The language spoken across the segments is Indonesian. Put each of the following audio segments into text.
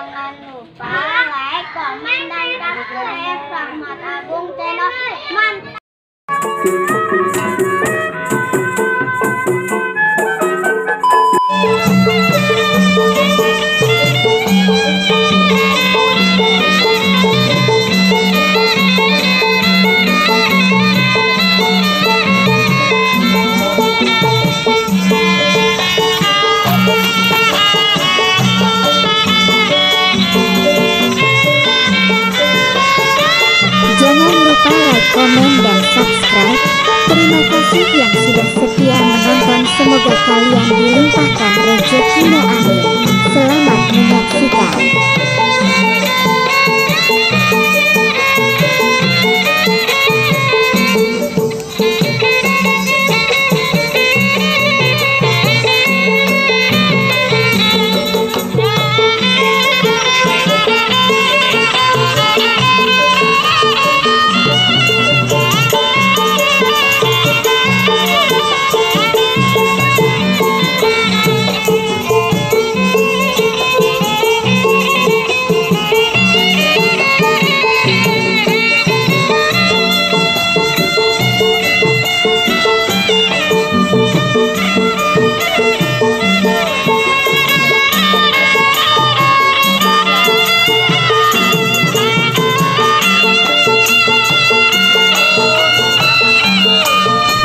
Jangan lupa like, komen, dan subscribe Rahmat Agung Channel. Mantap. Jangan lupa like, komen, dan subscribe. Terima kasih yang sudah setia menonton. Semoga kalian dilimpahkan rezekinya, amin. Selamat menyaksikan.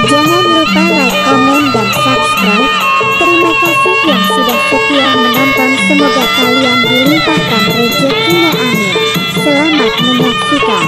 Jangan lupa like, komen, dan subscribe. Terima kasih yang sudah setia menonton. Semoga kalian dilimpahkan rezekinya, amin. Selamat menyaksikan.